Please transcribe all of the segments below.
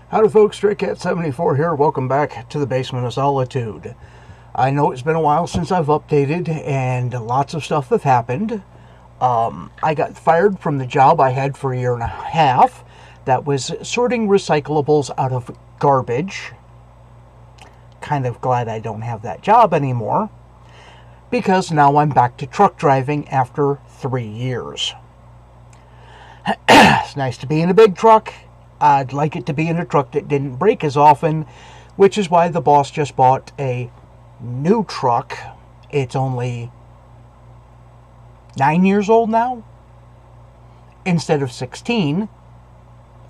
Howdy folks, StrayCat74 here. Welcome back to the basement of Solitude. I know it's been a while since I've updated and lots of stuff have happened. I got fired from the job I had for a year and a half that was sorting recyclables out of garbage. Kind of glad I don't have that job anymore because now I'm back to truck driving after 3 years. It's nice to be in a big truck. I'd like it to be in a truck that didn't break as often, which is why the boss just bought a new truck. It's only 9 years old now, instead of 16,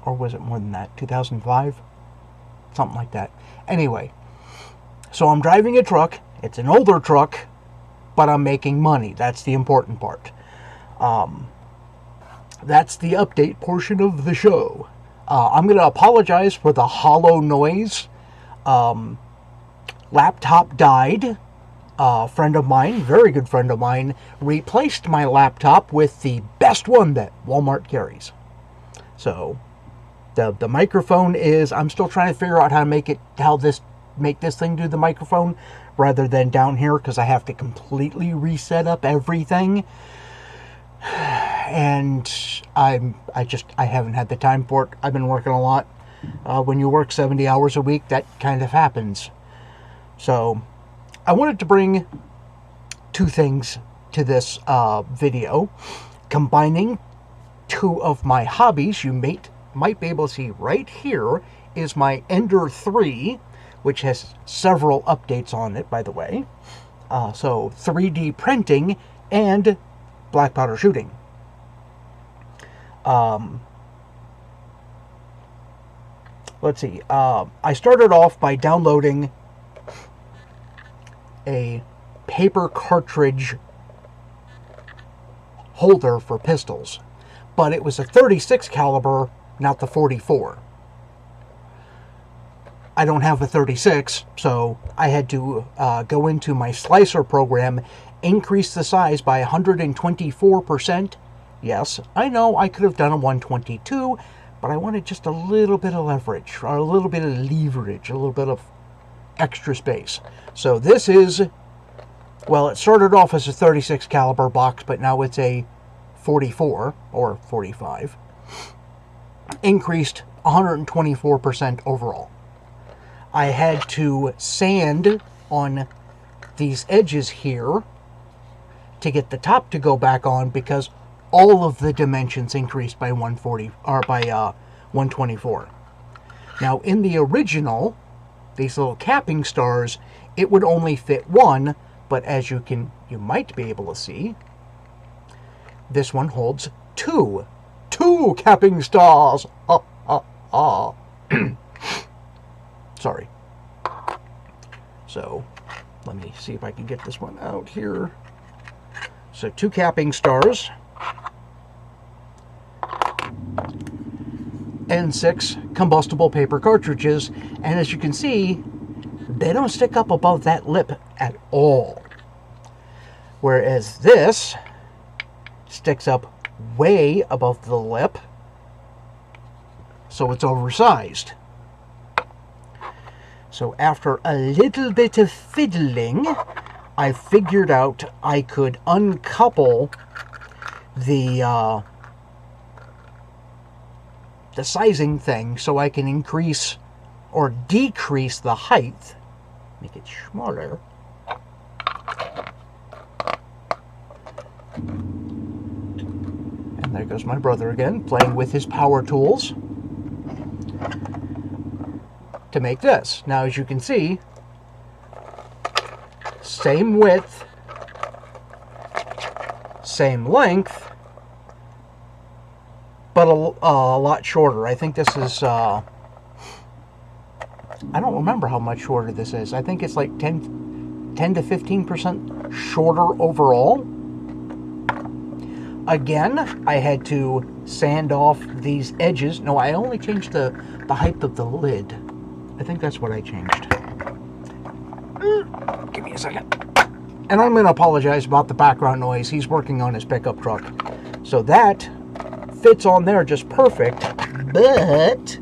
or was it more than that, 2005? Something like that. Anyway, so I'm driving a truck. It's an older truck, but I'm making money. That's the important part. That's the update portion of the show. I'm going to apologize for the hollow noise. Laptop died. A friend of mine, very good friend of mine, replaced my laptop with the best one that Walmart carries. So the microphone is, I'm still trying to figure out how to make this thing do the microphone rather than down here, because I have to completely reset up everything. And I haven't had the time for it. I've been working a lot. When you work 70 hours a week, that kind of happens. So I wanted to bring two things to this video, combining two of my hobbies. You might be able to see right here is my Ender 3, which has several updates on it, by the way. So 3D printing and Blackpowder shooting. Let's see. I started off by downloading a paper cartridge holder for pistols, but it was a 36 caliber, not the 44. I don't have a 36, so I had to go into my slicer program, increase the size by 124%. Yes, I know I could have done a 122, but I wanted just a little bit of leverage, or a little bit of leverage, a little bit of extra space. So this is, well, it started off as a 36 caliber box, but now it's a 44 or 45. Increased 124% overall. I had to sand on these edges here to get the top to go back on, because all of the dimensions increased by 140 or by 124. Now in the original, these little capping stars, it would only fit one, but as you might be able to see, this one holds two capping stars. Sorry. So let me see if I can get this one out here. So 2 capping stars and 6 combustible paper cartridges, and as you can see, they don't stick up above that lip at all, whereas this sticks up way above the lip, so it's oversized. So after a little bit of fiddling, I figured out I could uncouple the sizing thing so I can increase or decrease the height, make it smaller. And there goes my brother again, playing with his power tools to make this. Now, as you can see, same width, same length, but a lot shorter. I think this is, I don't remember how much shorter this is. I think it's like 10 to 15% shorter overall. Again, I had to sand off these edges. No, I only changed the height of the lid. I think that's what I changed. Give me a second. And I'm going to apologize about the background noise. He's working on his pickup truck. So that fits on there just perfect, but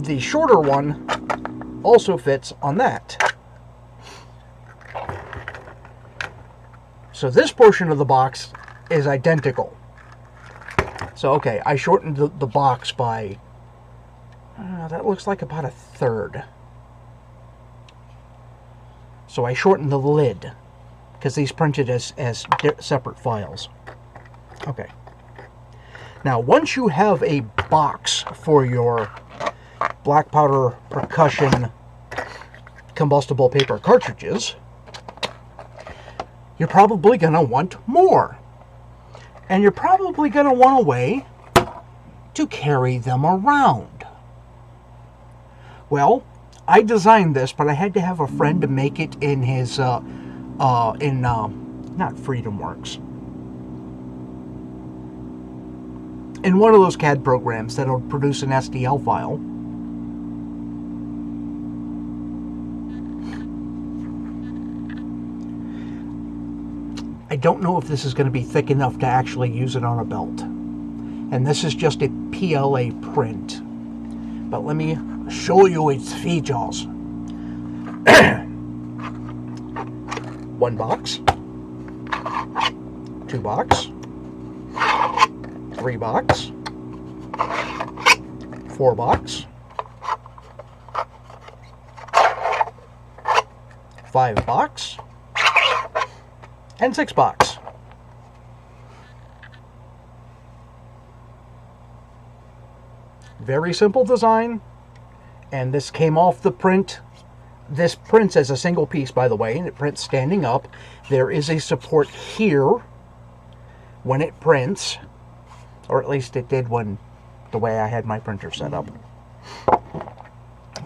the shorter one also fits on that. So this portion of the box is identical. So, okay, I shortened the box by, that looks like about a third. So I shortened the lid, because these printed as separate files. Okay. Now, once you have a box for your Blackpowder percussion combustible paper cartridges, you're probably going to want more. And you're probably going to want a way to carry them around. Well, I designed this, but I had to have a friend to make it in his, not FreedomWorks. In one of those CAD programs that'll produce an STL file. I don't know if this is going to be thick enough to actually use it on a belt. And this is just a PLA print. But let me show you its features. One box. 2 box. 3 box. 4 box. 5 box. And 6 box. Very simple design, and this came off the print. This prints as a single piece, by the way, and it prints standing up. There is a support here when it prints, or at least it did when the way I had my printer set up.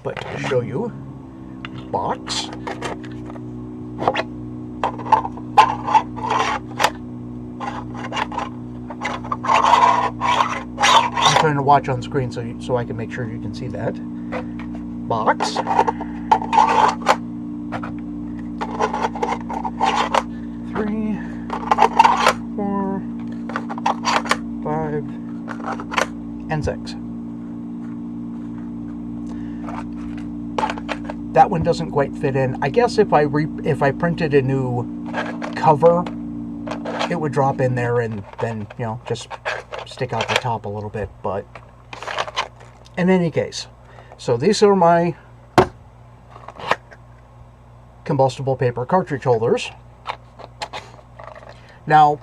But to show you, box. I'm trying to watch on screen so I can make sure you can see that. Box. 3, 4, 5, and 6. That one doesn't quite fit in. I guess if I printed a new cover, it would drop in there and then, you know, just stick out the top a little bit. But in any case, so these are my combustible paper cartridge holders. Now,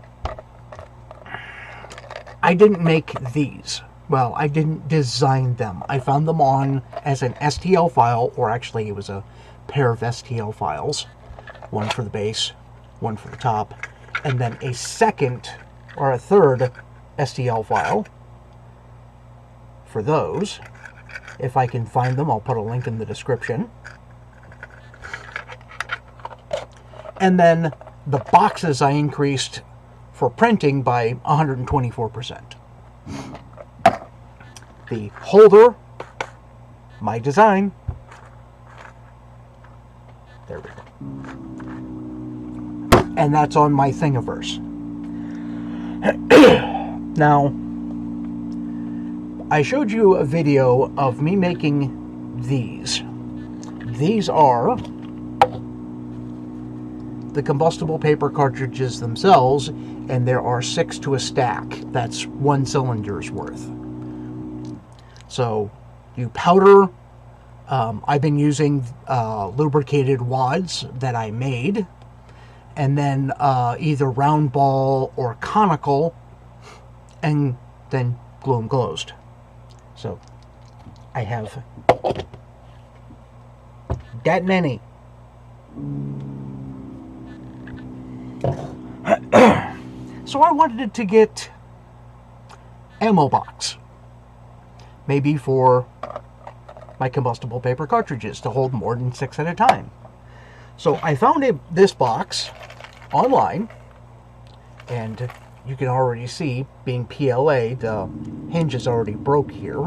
I didn't make these. Well, I didn't design them. I found them on as an STL file, or actually it was a pair of STL files. One for the base, one for the top, and then a second or a third STL file for those. If I can find them, I'll put a link in the description. And then the boxes I increased for printing by 124%. The holder, my design. There we go. And that's on my Thingiverse. Now, I showed you a video of me making these. These are the combustible paper cartridges themselves, and there are 6 to a stack. That's 1 cylinder's worth. So you powder. I've been using lubricated wads that I made, and then either round ball or conical, and then glue them closed. So I have that many. So I wanted to get ammo box, maybe for my combustible paper cartridges to hold more than 6 at a time. So I found this box online, and you can already see, being PLA, the hinge is already broke here.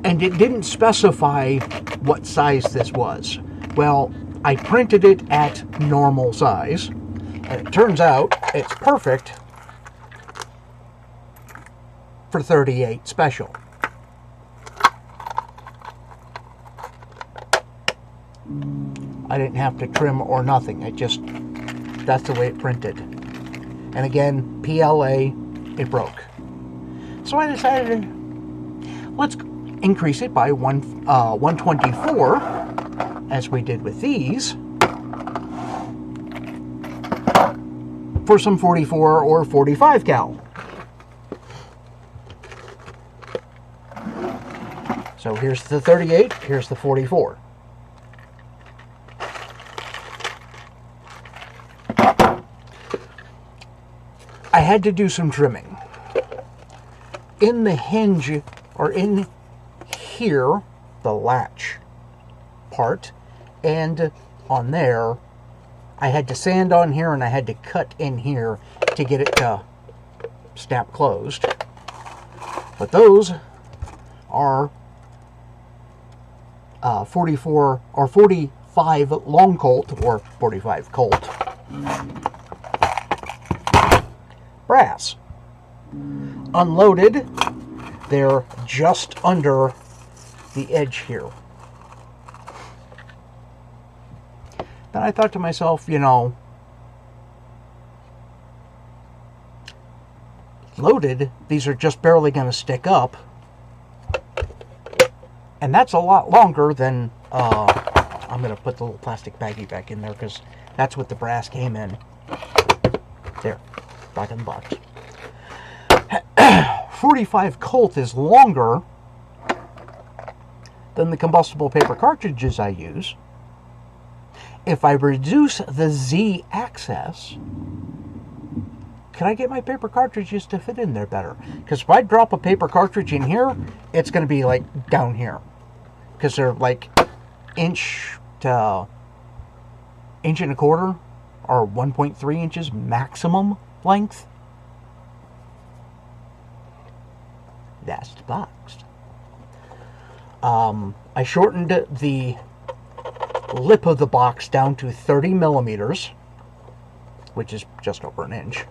And it didn't specify what size this was. Well, I printed it at normal size, and it turns out it's perfect for 38 special. I didn't have to trim or nothing. That's the way it printed. And again, PLA, it broke. So I decided, let's increase it by 124, as we did with these, for some 44 or 45 cal. So here's the 38, here's the 44. I had to do some trimming. In the hinge, or in here, the latch part, and on there, I had to sand on here and I had to cut in here to get it to snap closed. But those are 44 or 45 long Colt, or 45 Colt brass. Unloaded, they're just under the edge here. Then I thought to myself, you know, loaded, these are just barely going to stick up. And that's a lot longer than, I'm going to put the little plastic baggie back in there because that's what the brass came in. There, back in the box. 45 Colt is longer than the combustible paper cartridges I use. If I reduce the Z axis, can I get my paper cartridges to fit in there better? Because if I drop a paper cartridge in here, it's going to be like down here. Because they're like inch to inch and a quarter, or 1.3 inches maximum length. That's the box. I shortened the lip of the box down to 30 millimeters, which is just over an inch.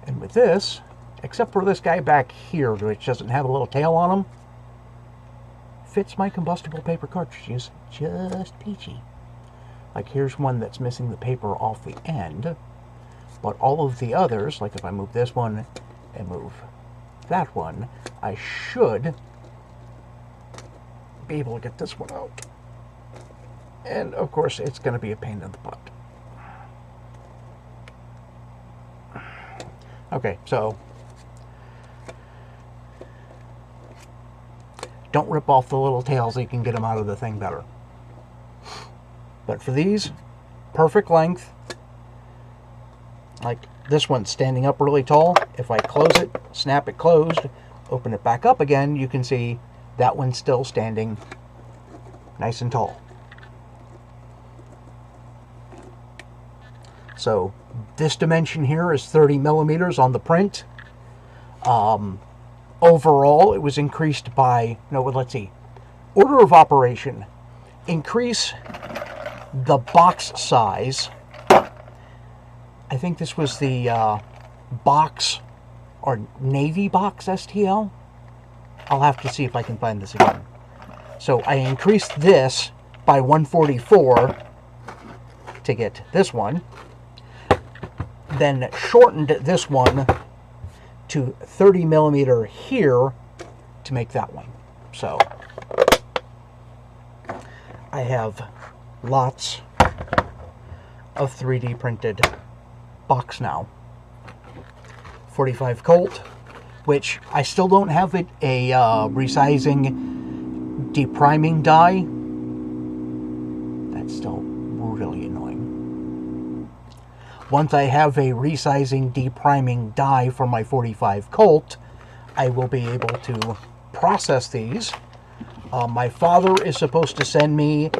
And with this, except for this guy back here, which doesn't have a little tail on him, fits my combustible paper cartridges just peachy. Like here's one that's missing the paper off the end, but all of the others, like if I move this one and move that one, I should be able to get this one out. And of course it's going to be a pain in the butt. Okay, so don't rip off the little tails so you can get them out of the thing better. But for these, perfect length. Like this one's standing up really tall. If I close it, snap it closed, open it back up again, you can see that one's still standing nice and tall. So this dimension here is 30 millimeters on the print. Overall, it was increased by, no, let's see, order of operation. Increase the box size. I think this was the box or Navy box STL. I'll have to see if I can find this again. So I increased this by 144 to get this one. Then shortened this one to 30 millimeter here to make that one. So I have lots of 3D printed box now. 45 Colt, which I still don't have a resizing depriming die. That's still really annoying. Once I have a resizing depriming die for my 45 Colt, I will be able to process these. My father is supposed to send me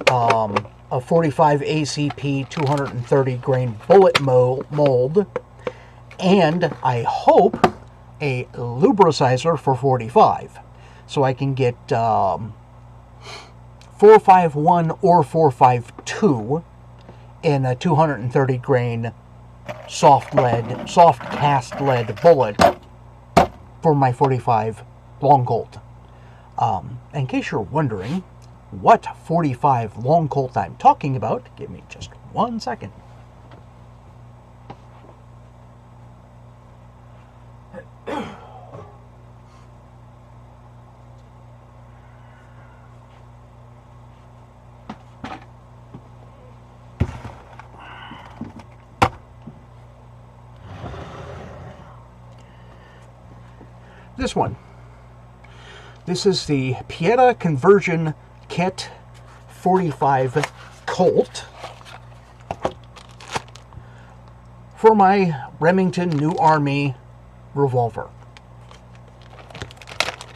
a 45 ACP 230 grain bullet mold, and I hope a lubricizer for 45, so I can get 451 or 452 in a 230 grain soft cast lead bullet for my 45 long Colt. In case you're wondering what 45 long Colt I'm talking about, give me just 1 second. This one. This is the Pieta Conversion Kit 45 Colt for my Remington New Army revolver.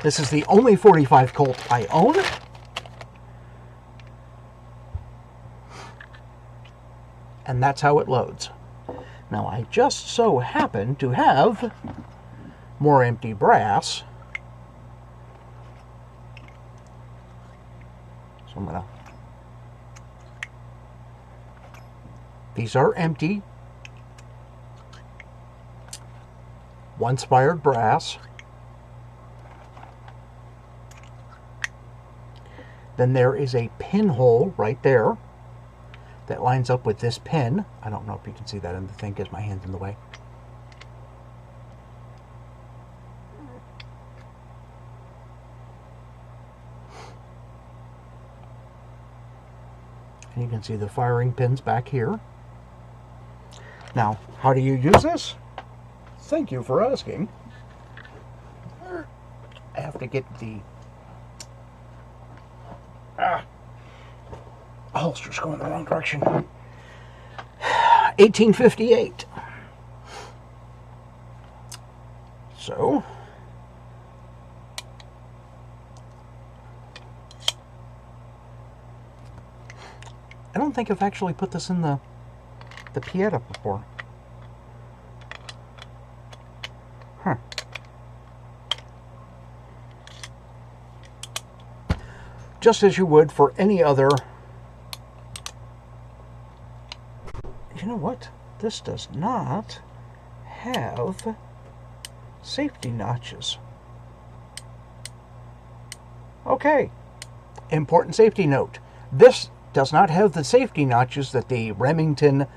This is the only 45 Colt I own. And that's how it loads. Now, I just so happen to have more empty brass. So I'm gonna... These are empty. Once fired brass. Then there is a pinhole right there that lines up with this pin. I don't know if you can see that in the thing because my hand's in the way. And you can see the firing pins back here. Now, how do you use this? Thank you for asking. I have to get the holster's going the wrong direction. 1858. So I don't think I've actually put this in the Pieta before. Huh. Just as you would for any other. You know what? This does not have safety notches. Okay. Important safety note. This does not have the safety notches that the Remington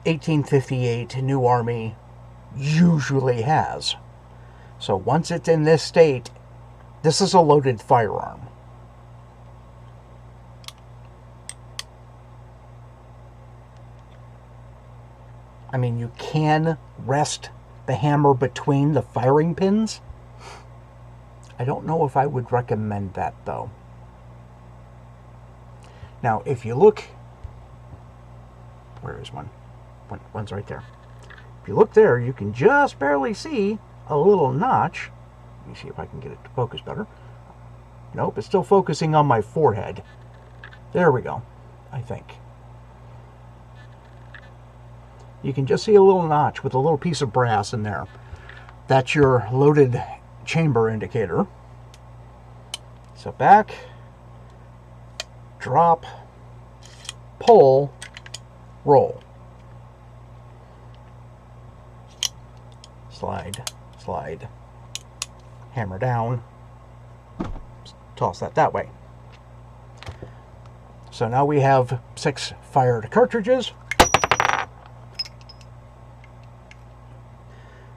1858 New Army usually has. So once it's in this state, this is a loaded firearm. I mean, you can rest the hammer between the firing pins. I don't know if I would recommend that, though. Now, if you look... Where is one? One's right there. If you look there, you can just barely see a little notch. Let me see if I can get it to focus better. Nope, it's still focusing on my forehead. There we go, I think. You can just see a little notch with a little piece of brass in there. That's your loaded chamber indicator. So back, drop, pull, roll. Slide, slide, hammer down, toss that way. So now we have 6 fired cartridges.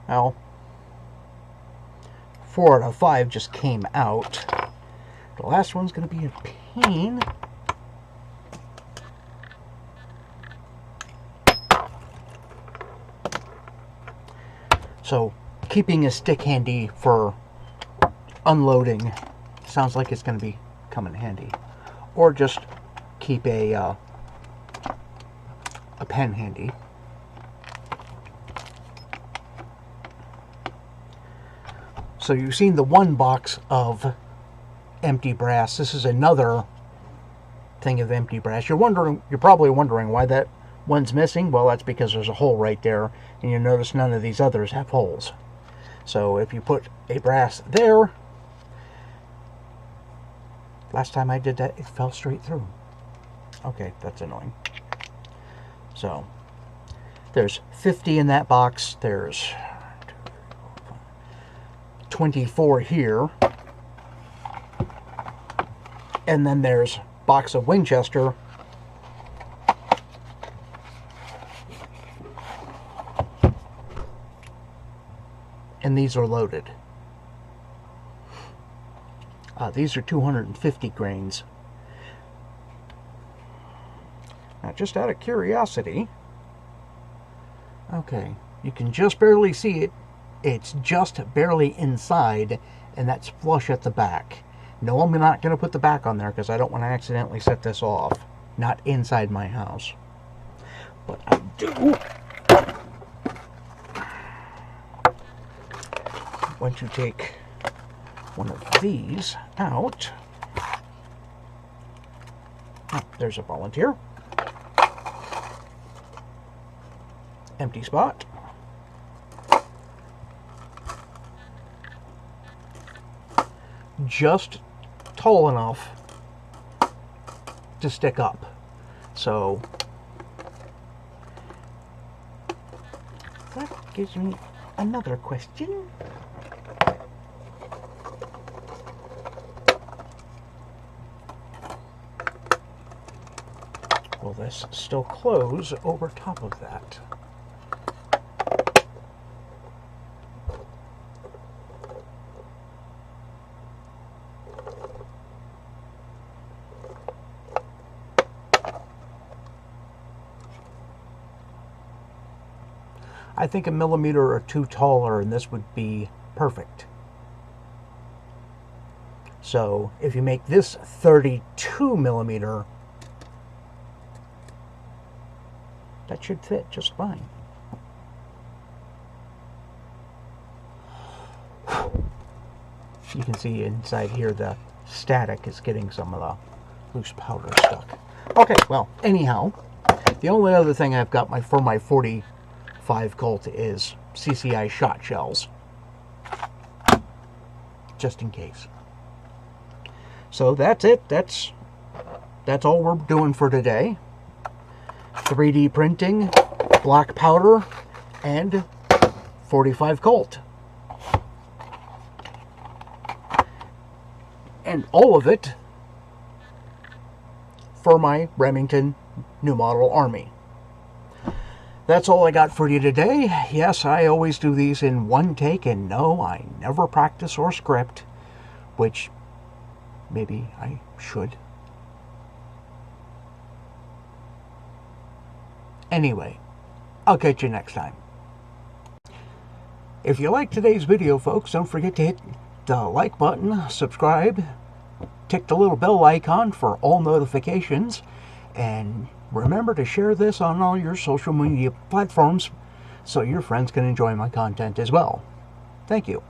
Now, 4 out of 5 just came out. The last one's going to be a pain. So, keeping a stick handy for unloading sounds like it's going to be come in handy. Or just keep a pen handy. So you've seen the one box of empty brass. This is another thing of empty brass. You're probably wondering why that one's missing. Well, that's because there's a hole right there, and you notice none of these others have holes. So if you put a brass there, last time I did that, it fell straight through. Okay, that's annoying. So There's 50 in that box. There's 24 here. And then there's a box of Winchester. And these are loaded. These are 250 grains. Now, just out of curiosity, okay, you can just barely see it. It's just barely inside, and that's flush at the back. No, I'm not going to put the back on there because I don't want to accidentally set this off. Not inside my house. But I do want to take one of these out. Oh, there's a volunteer. Empty spot. Just tall enough to stick up. So that gives me another question. Will this still close over top of that? I think a millimeter or two taller and this would be perfect. So if you make this 32 millimeter, that should fit just fine. You can see inside here the static is getting some of the loose powder stuck. Okay, well, anyhow, the only other thing I've got for my 45 Colt is CCI shot shells, just in case. So that's it. That's all we're doing for today. 3D printing, black powder, and 45 Colt. And all of it for my Remington New Model Army. That's all I got for you today. Yes, I always do these in one take, and no, I never practice or script, which maybe I should. Anyway, I'll catch you next time. If you liked today's video, folks, don't forget to hit the like button, subscribe, tick the little bell icon for all notifications, and remember to share this on all your social media platforms so your friends can enjoy my content as well. Thank you.